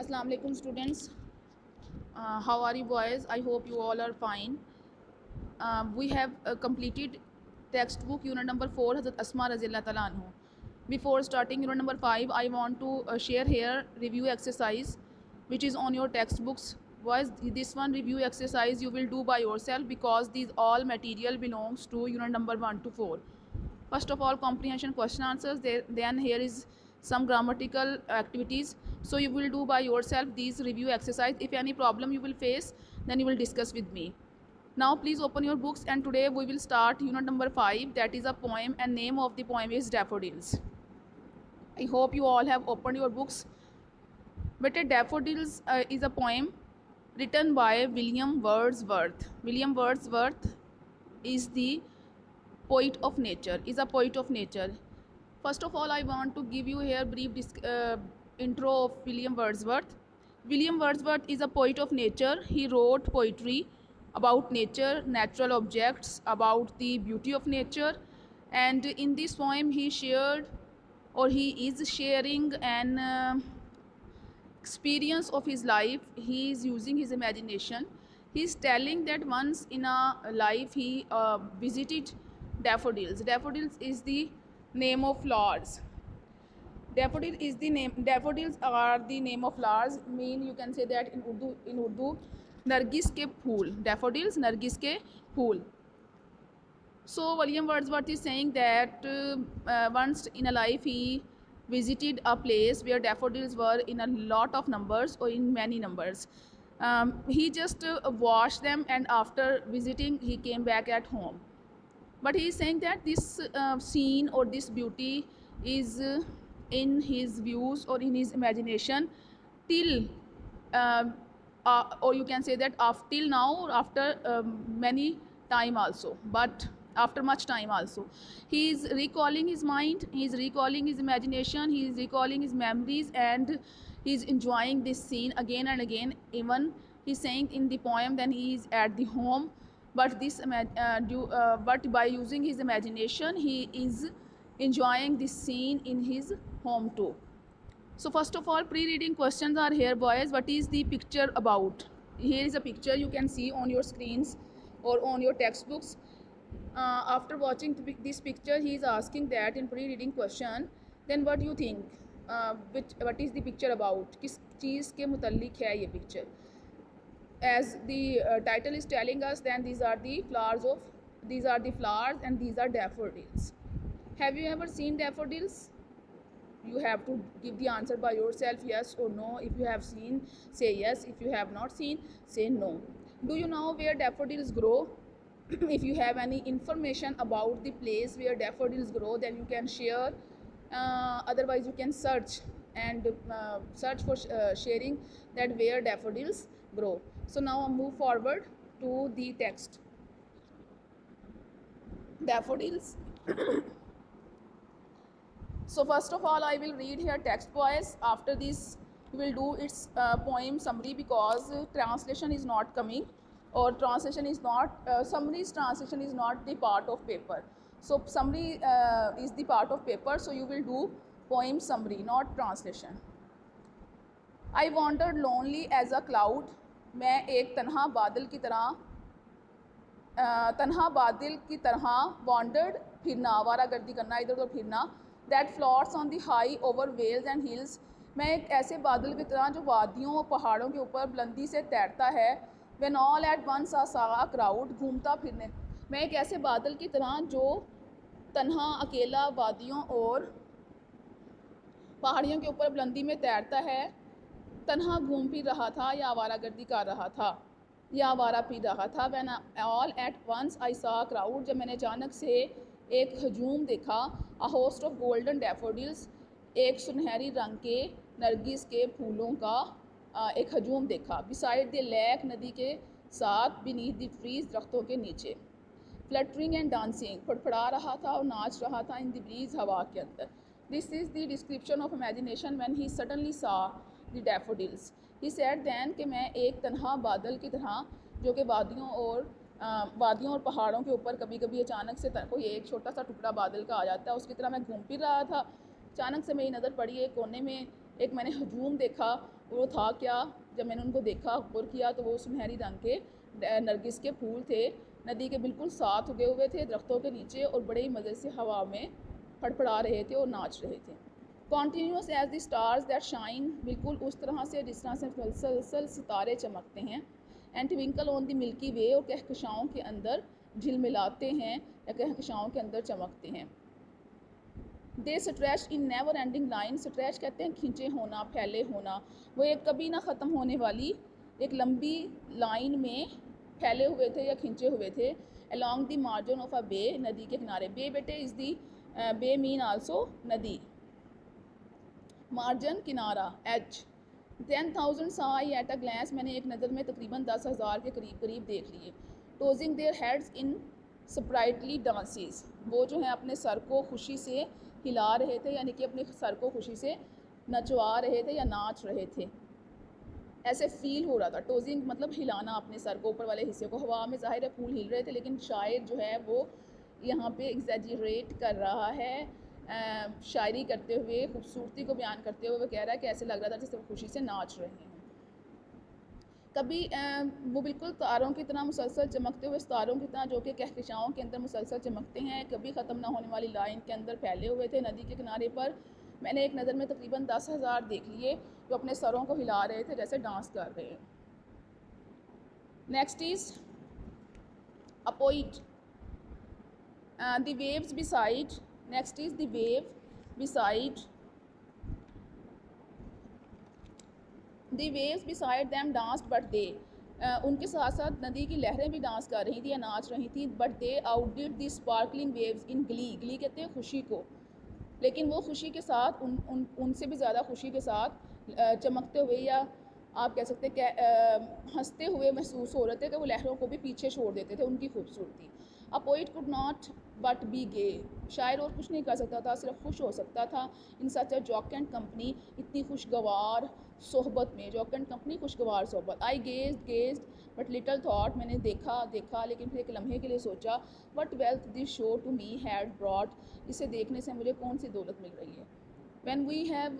Assalamu alaikum students. How are you boys? I hope you all are fine. We have completed textbook unit number 4 Hazrat Asma Razillah Ta'ala anhu. Before starting unit number 5, I want to share here review exercise which is on your textbooks. Boys, this one review exercise you will do by yourself because these all material belongs to unit number 1 to 4. First of all, comprehension question answers. Then here is some grammatical activities. So you will do by yourself these review exercise. If any problem you will face, then you will discuss with me. Now please open your books, and today we will start unit number 5, that is a poem, and name of the poem is Daffodils. I hope you all have opened your books. But Daffodils is a poem written by William Wordsworth. William Wordsworth is the poet of nature, is a poet of nature. First of all, I want to give you here brief intro of William Wordsworth. William Wordsworth is a poet of nature. He wrote poetry about nature, natural objects, about the beauty of nature, and in this poem he shared, or he is sharing an experience of his life. He is using his imagination. He is telling that once in a life he visited daffodils. Daffodils is the name of flowers. Daffodil is the name. Daffodils are the name of flowers. Mean you can say that in Urdu. In Urdu, Nargis ke phool. Daffodils, Nargis ke phool. So William Wordsworth is saying that once in a life he visited a place where daffodils were in a lot of numbers or in many numbers. He just watched them, and after visiting he came back at home. But he is saying that this scene or this beauty is in his views or in his imagination till or you can say that after till now, or after many time also, but after much time also, he is recalling his mind, he is recalling his imagination, he is recalling his memories, and he is enjoying this scene again and again. Even he is saying in the poem then he is at the home, but but by using his imagination he is enjoying this scene in his home too. So first of all, pre-reading questions are here, boys. What is the picture about? Here is a picture you can see on your screens or on your textbooks. After watching this picture, he is asking that in pre-reading question, then what do you think? What is the picture about? किस चीज़ के मुतल्लिक है ये picture? As the title is telling us, then these are the flowers and these are daffodils. Have you ever seen daffodils? You have to give the answer by yourself, yes or no. If you have seen, say yes. If you have not seen, say no. Do you know where daffodils grow? If you have any information about the place where daffodils grow, then you can share. Otherwise you can search and search for sharing that where daffodils grow. So now I'll move forward to the text. Daffodils. So first of all, I will read here text, boys. After this, we will do its poem summary because translation is not coming, or translation is not summary's translation is not the part of paper. So summary is the part of paper. So you will do poem summary, not translation. I wandered lonely as a cloud. मैं एक तन्हा बादल की तरह wandered, फिरना, आवारागर्दी करना, इधर उधर फिरना. That floats on the high over vales and hills. मैं एक ऐसे बादल की तरह जो वादियों और पहाड़ों के ऊपर बुलंदी से तैरता है. When all at once I saw a crowd, घूमता फिरने. मैं एक ऐसे बादल की तरह जो तन्हा अकेला वादियों और पहाड़ियों के ऊपर बुलंदी में तैरता है, तन्हा घूम फिर रहा था या आवारागर्दी कर रहा था या आवारा फिर रहा था. When all at once I saw a crowd, जब मैंने अचानक से एक हजूम देखा. A host of golden daffodils, एक सुनहरी रंग के नरगिस के फूलों का एक हजूम देखा. बिसाइड द लेक, नदी के साथ. बीनीथ द ट्रीज, दरख्तों के नीचे. फ्लटरिंग एंड डांसिंग, फड़फड़ा रहा था और नाच रहा था. इन द ब्रीज, हवा के अंदर. This is the description of imagination when he suddenly saw the daffodils. He said then कि मैं एक तन्हा बादल की तरह जो कि वादियों और पहाड़ों के ऊपर कभी कभी अचानक से कोई एक छोटा सा टुकड़ा बादल का आ जाता है, उसकी तरह मैं घूम फिर रहा था. अचानक से मेरी नज़र पड़ी एक कोने में, एक मैंने हजूम देखा वो था क्या, जब मैंने उनको देखा गौर किया तो वो सुनहरी रंग के नरगिस के फूल थे, नदी के बिल्कुल साथ उगे हुए थे दरख्तों के नीचे और बड़े ही मज़े से हवा में फड़फड़ा रहे थे और नाच रहे थे। Continuous as the stars that shine, बिल्कुल उस तरह से जिस तरह से मुसलसल सितारे चमकते हैं। And twinkle on the milky way, और कहकशाओं के अंदर झिलमिलाते हैं या कहकशाओं के अंदर चमकते हैं। They stretch in never ending line, stretch कहते हैं खींचे होना, फैले होना, वो एक कभी ना ख़त्म होने वाली एक लंबी लाइन में फैले हुए थे या खींचे हुए थे। Along the margin of a bay, नदी के किनारे। बे बेटे is the bay mean also नदी, मार्जिन किनारा, एच। 10,000 saw I at a glance, मैंने एक नज़र में तकरीबन 10,000 के करीब करीब देख लिए। Tossing their heads in sprightly dances, वो जो है अपने सर को खुशी से हिला रहे थे, यानी कि अपने सर को खुशी से नचवा रहे थे या नाच रहे थे, ऐसे फील हो रहा था। टोजिंग मतलब हिलाना अपने सर को, ऊपर वाले हिस्से को। हवा में ज़ाहिर है फूल हिल रहे थे, लेकिन शायर जो है वो यहाँ पे एग्जैजरेट कर रहा है, शायरी करते हुए, खूबसूरती को बयान करते हुए वो कह रहा है कि ऐसे लग रहा था जैसे वो खुशी से नाच रहे हैं। कभी वो बिल्कुल तारों की तरह मुसलसल चमकते हुए तारों की तरह जो कि कहकशाओं के अंदर मुसलसल चमकते हैं, कभी ख़त्म ना होने वाली लाइन के अंदर फैले हुए थे नदी के किनारे पर। मैंने एक नज़र में तकरीबन 10,000 देख लिए जो अपने सरों को हिला रहे थे जैसे डांस कर रहे हैं। Next is a poet, the waves beside, next is the wave beside, the waves beside them dance but they, उनके साथ साथ नदी की लहरें भी डांस कर रही थी या नाच रही थी। But they outdid the sparkling waves in glee, glee कहते हैं खुशी को, लेकिन वो खुशी के साथ उनसे भी ज़्यादा खुशी के साथ चमकते हुए या आप कह सकते हैं हंसते हुए महसूस हो रहे थे कि वो लहरों को भी पीछे छोड़ देते थे उनकी खूबसूरती। A poet could not but be gay, शायर और कुछ नहीं कर सकता था, सिर्फ खुश हो सकता था। इन सच अ जॉकेंट कंपनी, इतनी खुशगवार सोहबत में, जॉकेंट कंपनी खुशगवार सोहबत। I gazed but little thought, मैंने देखा देखा लेकिन फिर एक लम्हे के लिए सोचा। What wealth this show to me had brought, इसे देखने से मुझे कौन सी दौलत मिल रही है। When we have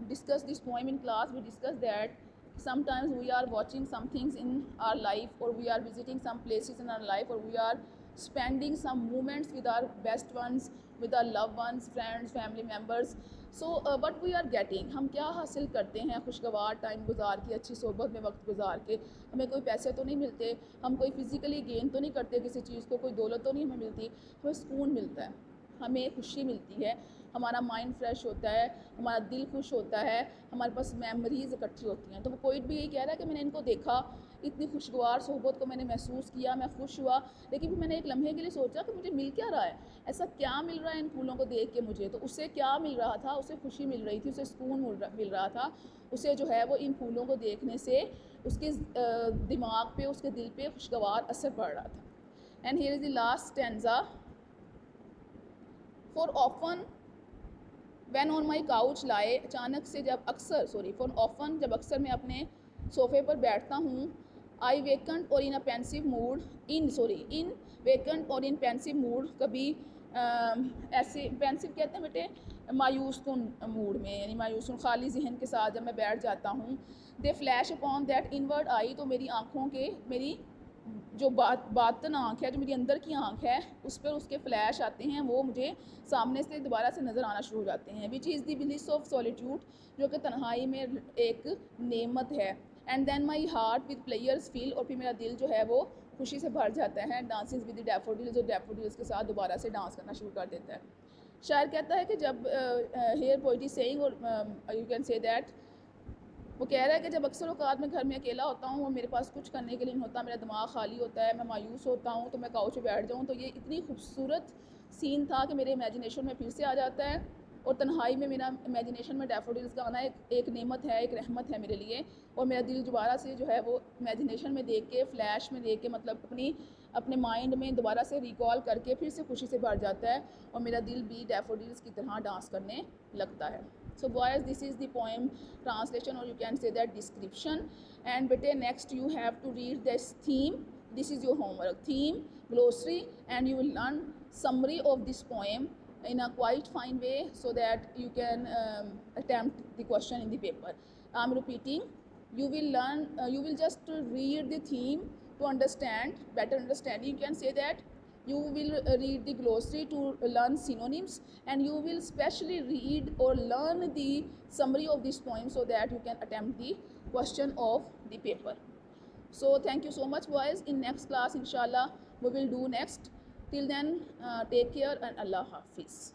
discussed this poem in class, we discussed that sometimes we are watching some things in our life, or we are visiting some places in our life, or we are spending some moments with our best ones, with our loved ones, friends, family members. So what we are getting, हम क्या हासिल करते हैं खुशगवार time गुजार के, अच्छी सोबत में वक्त गुजार के। हमें कोई पैसे तो नहीं मिलते, हम कोई फिज़िकली गेन तो नहीं करते किसी चीज़ को, कोई दौलत तो नहीं हमें मिलती, हमें सुकून मिलता है, हमें खुशी मिलती है, हमारा माइंड फ्रेश होता है, हमारा दिल खुश होता है, हमारे पास मेमोरीज़ इकट्ठी होती हैं। तो वो पोइट भी यही कह रहा है कि मैंने इनको देखा, इतनी खुशगवार सोहबत को मैंने महसूस किया, मैं खुश हुआ, लेकिन फिर मैंने एक लम्हे के लिए सोचा कि मुझे मिल क्या रहा है, ऐसा क्या मिल रहा है इन फूलों को देख के मुझे। तो उसे क्या मिल रहा था, उसे खुशी मिल रही थी, उसे सुकून मिल रहा था, उसे जो है वो इन फूलों को देखने से उसके दिमाग पे, उसके दिल पे खुशगवार असर पड़ रहा था। And here is the last stanza, for often when on my couch I, अचानक से जब अक्सर, सॉरी फॉर ऑफन, जब अक्सर मैं अपने सोफ़े पर बैठता हूँ। आई वेकेंट और इन अ पेंसिव मूड, इन वेकेंट और इन पेंसिव मूड, कभी ऐसे पेंसिव कहते हैं बेटे मायूस कुन मूड में, यानी मायूस कुन खाली जहन के साथ जब मैं बैठ जाता हूँ। दे फ्लैश अपॉन दैट इनवर्ड आई, तो मेरी आँखों के, मेरी जो बातन आँख है, जो मेरी अंदर की आँख है, उस पर उसके फ्लैश आते हैं, वो मुझे सामने से दोबारा से नज़र आना शुरू हो जाते हैं। Which is the bliss of solitude, जो कि तन्हाई में एक नेमत है। And then my heart with pleasure fills, और फिर मेरा दिल जो है वो खुशी से भर जाता है। डांसिंग विद डैफोडिल्स, और डैफोडिल्स के साथ दोबारा से डांस करना शुरू कर देता है। शायर कहता है कि जब हेयर पोइट्री सेइंग, और यू कैन से दैट, वो कह रहा है कि जब अक्सर औकात मैं घर में अकेला होता हूँ और मेरे पास कुछ करने के लिए नहीं होता, मेरा दिमाग खाली होता है, मैं मायूस होता हूँ, तो मैं काउच पे बैठ जाऊँ, तो ये इतनी खूबसूरत सीन था कि मेरे इमेजिनेशन में फिर से आ जाता है। और तन्हाई में मेरा इमेजिनेशन में डैफोडिल्स का आना एक नेमत है, एक रहमत है मेरे लिए। और मेरा दिल दोबारा से जो है वो इमेजिनेशन में देख के, फ्लैश में देख के, मतलब अपने माइंड में दोबारा से रिकॉल करके फिर से खुशी से भर जाता है, और मेरा दिल भी डैफोडिल्स की तरह डांस करने लगता है। So boys, this is the poem translation, or you can say that description. And bete next you have to read this theme. This is your homework, theme, glossary, and you will learn summary of this poem in a quite fine way so that you can attempt the question in the paper. I'm repeating, you will learn, you will just read the theme to understand, better understanding. You can say that you will read the glossary to learn synonyms, and you will specially read or learn the summary of this poem so that you can attempt the question of the paper. So thank you so much, boys. In next class, inshallah, we will do next. Till then, take care and Allah Hafiz.